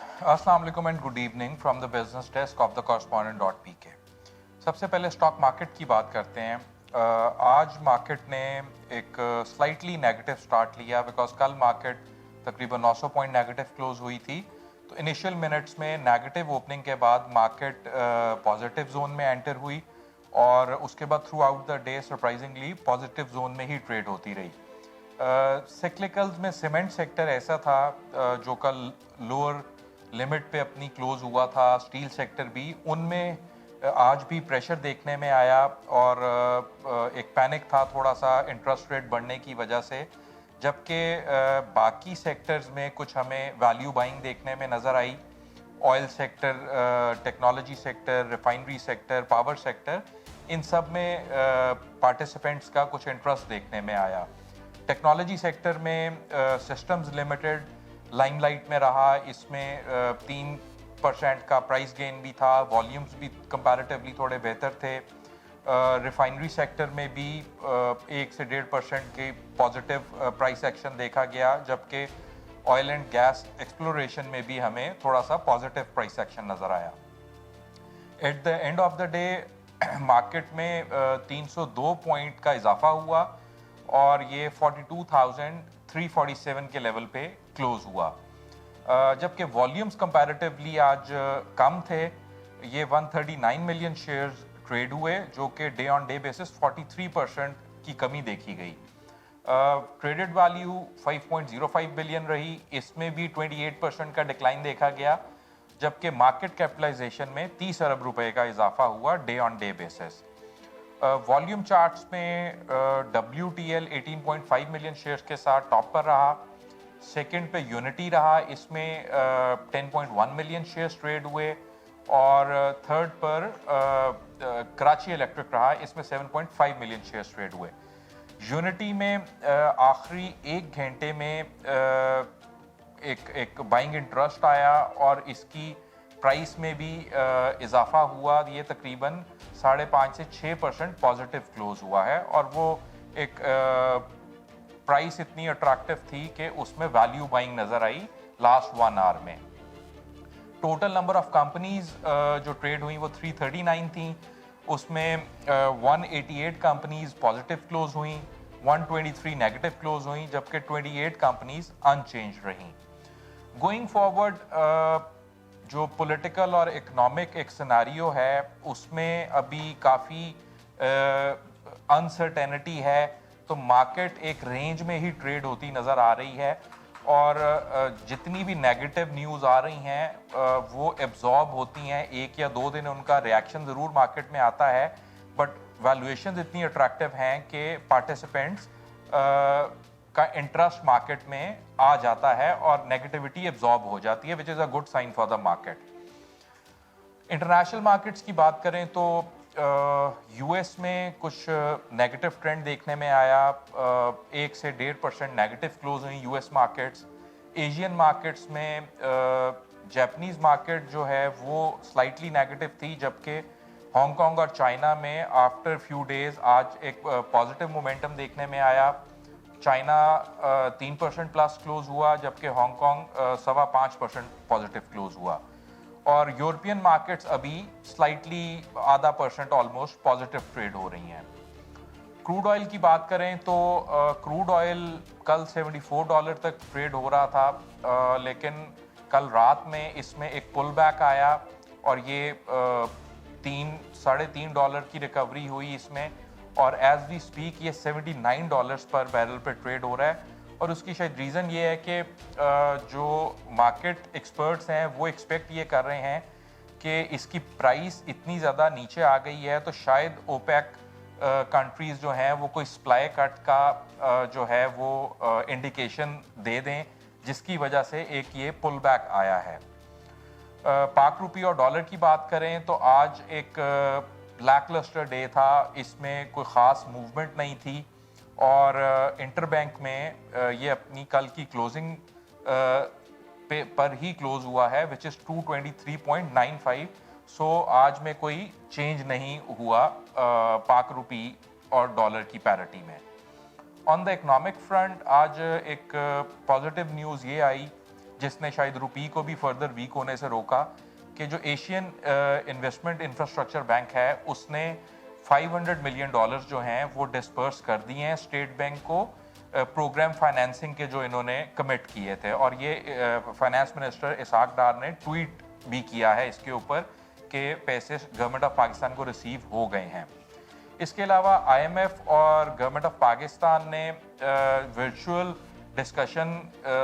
अस्सलाम वालेकुम and good evening from the business desk of the correspondent. सबसे पहले स्टॉक मार्केट की बात करते हैं। आज मार्केट ने एक स्लाइटली नेगेटिव स्टार्ट लिया बिकॉज कल मार्केट तकरीबन 900 पॉइंट नेगेटिव क्लोज हुई थी। तो इनिशियल मिनट्स में नेगेटिव ओपनिंग के बाद मार्केट पॉजिटिव जोन में एंटर हुई और उसके बाद through out the day surprisingly positive zone में ही ट्रेड होती रही। सिक्लिकल्स में सीमेंट सेक्टर ऐसा था जो कल लोअर लिमिट पे अपनी क्लोज हुआ था। स्टील सेक्टर भी उनमें आज भी प्रेशर देखने में आया और एक पैनिक था थोड़ा सा इंटरेस्ट रेट बढ़ने की वजह से, जबकि बाकी सेक्टर्स में कुछ हमें वैल्यू बाइंग देखने में नज़र आई। Oil sector, technology sector, refinery sector, power sector, इन सब में पार्टिसिपेंट्स का कुछ इंटरेस्ट देखने में आया। टेक्नोलॉजी सेक्टर में सिस्टम्स लिमिटेड लाइमलाइट में रहा। इसमें 3% का प्राइस गेन भी था, वॉल्यूम्स भी कंपैरेटिवली थोड़े बेहतर थे। रिफाइनरी सेक्टर में भी 1 से 1.5% के पॉजिटिव प्राइस एक्शन देखा गया, जबकि ऑयल एंड गैस एक्सप्लोरेशन में भी हमें थोड़ा सा पॉजिटिव प्राइस एक्शन नज़र आया। At the end of the day market में 302 पॉइंट का इजाफा हुआ और ये 42,347 के लेवल पे क्लोज हुआ। जबकि वॉल्यूम्स कंपैरेटिवली आज कम थे। ये 139 मिलियन शेयर्स ट्रेड हुए, जो कि डे ऑन डे बेसिस 43% की कमी देखी गई। ट्रेडेड वैल्यू 5.05 बिलियन रही, इसमें भी 28% का डिक्लाइन देखा गया, जबकि मार्केट कैपिटलाइजेशन में 30 अरब रुपए का इजाफा हुआ day on day basis. Volume charts में WTL 18.5 मिलियन शेयर्स के साथ टॉप पर रहा। सेकंड पे यूनिटी रहा, इसमें 10.1 मिलियन शेयर्स ट्रेड हुए और थर्ड पर कराची इलेक्ट्रिक रहा, इसमें 7.5 मिलियन शेयर्स ट्रेड हुए। यूनिटी में आखिरी 1 घंटे में एक बाइंग इंटरेस्ट आया और इसकी प्राइस में भी इजाफा हुआ। ये तकरीबन 5.5 से 6% पॉजिटिव क्लोज हुआ है और वो एक प्राइस इतनी अट्रैक्टिव थी कि उसमें वैल्यू बाइंग नज़र आई लास्ट 1 आवर में। टोटल नंबर ऑफ कंपनीज जो ट्रेड हुई वो 339 थी। उसमें 188 कंपनीज पॉजिटिव क्लोज हुई, 123 नेगेटिव क्लोज हुई, जबकि 28 कंपनीज अनचेंज रहीं। गोइंग फॉरवर्ड जो पॉलिटिकल और इकोनॉमिक एक सिनेरियो है, उसमें अभी काफ़ी अनसर्टेनिटी है, तो मार्केट एक रेंज में ही ट्रेड होती नज़र आ रही है और जितनी भी नेगेटिव न्यूज़ आ रही हैं वो एब्जॉर्ब होती हैं। 1 या 2 दिन उनका रिएक्शन ज़रूर मार्केट में आता है, बट वैल्यूएशन इतनी अट्रैक्टिव हैं कि पार्टिसिपेंट्स का इंटरेस्ट मार्केट में आ जाता है और नेगेटिविटी एब्जॉर्ब हो जाती है, which is a good sign for the market. International markets की बात करें तो यूएस में कुछ नेगेटिव ट्रेंड देखने में आया। 1 से 1.5% नेगेटिव क्लोज हुई यूएस मार्केट्स। एशियन मार्केट्स में जापानीज मार्केट जो है वो स्लाइटली नेगेटिव थी, जबकि हांगकांग और चाइना में आफ्टर फ्यू डेज आज एक पॉजिटिव मोमेंटम देखने में आया। चाइना 3% प्लस क्लोज हुआ, जबकि हांगकांग 5.25% पॉजिटिव क्लोज हुआ और यूरोपियन मार्केट्स अभी स्लाइटली 0.5% ऑलमोस्ट पॉजिटिव ट्रेड हो रही हैं। क्रूड ऑयल की बात करें तो क्रूड ऑयल कल $74 तक ट्रेड हो रहा था, लेकिन कल रात में इसमें एक पुल बैक आया और ये $3-3.5 की रिकवरी हुई इसमें, और एज वी स्पीक ये $79 पर बैरल पे ट्रेड हो रहा है। और उसकी शायद रीज़न ये है कि जो मार्केट एक्सपर्ट्स हैं वो एक्सपेक्ट ये कर रहे हैं कि इसकी प्राइस इतनी ज़्यादा नीचे आ गई है तो शायद ओपेक कंट्रीज़ जो हैं वो कोई सप्लाई कट का जो है वो इंडिकेशन दे दें, जिसकी वजह से एक ये पुल बैक आया है। पाक रुपये और डॉलर की बात करें तो आज एक ब्लैकलस्टर डे था, इसमें कोई ख़ास मूवमेंट नहीं थी और इंटरबैंक में ये अपनी कल की क्लोजिंग पर ही क्लोज हुआ है, विच इज़ 223.95। सो आज में कोई चेंज नहीं हुआ पाक रुपी और डॉलर की पैरिटी में। ऑन द इकोनॉमिक फ्रंट आज एक पॉजिटिव न्यूज़ ये आई जिसने शायद रुपी को भी फर्दर वीक होने से रोका, कि जो एशियन इन्वेस्टमेंट इंफ्रास्ट्रक्चर बैंक है उसने $500 मिलियन जो हैं वो डिस्पर्स कर दिए हैं स्टेट बैंक को प्रोग्राम फाइनेंसिंग के जो इन्होंने कमिट किए थे। और ये फाइनेंस मिनिस्टर इसाक डार ने ट्वीट भी किया है इसके ऊपर कि पैसे गवर्नमेंट ऑफ पाकिस्तान को रिसीव हो गए हैं। इसके अलावा IMF और गवर्नमेंट ऑफ पाकिस्तान ने वर्चुअल डिस्कशन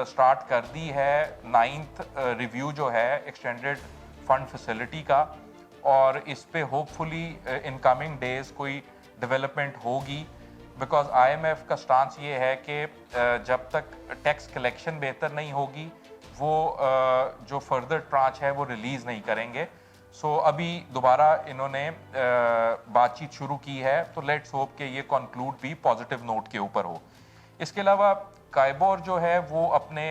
स्टार्ट कर दी है 9th रिव्यू जो है एक्सटेंडेड फंड फैसिलिटी का, और इस पे होपफुली इन कमिंग डेज कोई डेवलपमेंट होगी, बिकॉज IMF का स्टांस ये है कि जब तक टैक्स कलेक्शन बेहतर नहीं होगी वो जो फर्दर ट्रांच है वो रिलीज़ नहीं करेंगे। सो अभी दोबारा इन्होंने बातचीत शुरू की है, तो लेट्स होप कि ये कंक्लूड भी पॉजिटिव नोट के ऊपर हो। इसके अलावा काइबोर जो है वो अपने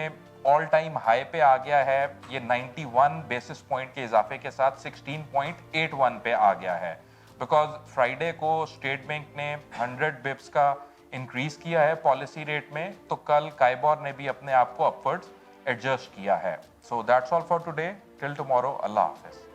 ऑल टाइम हाई पे आ गया है, ये 91 बेसिस पॉइंट के इजाफे के साथ 16.81 पे आ गया है, बिकॉज फ्राइडे को स्टेट बैंक ने 100 बिप्स का इंक्रीज किया है पॉलिसी रेट में, तो कल काइबोर ने भी अपने आप को अपवर्ड्स एडजस्ट किया है। So that's all for today, till tomorrow, Allah Hafiz.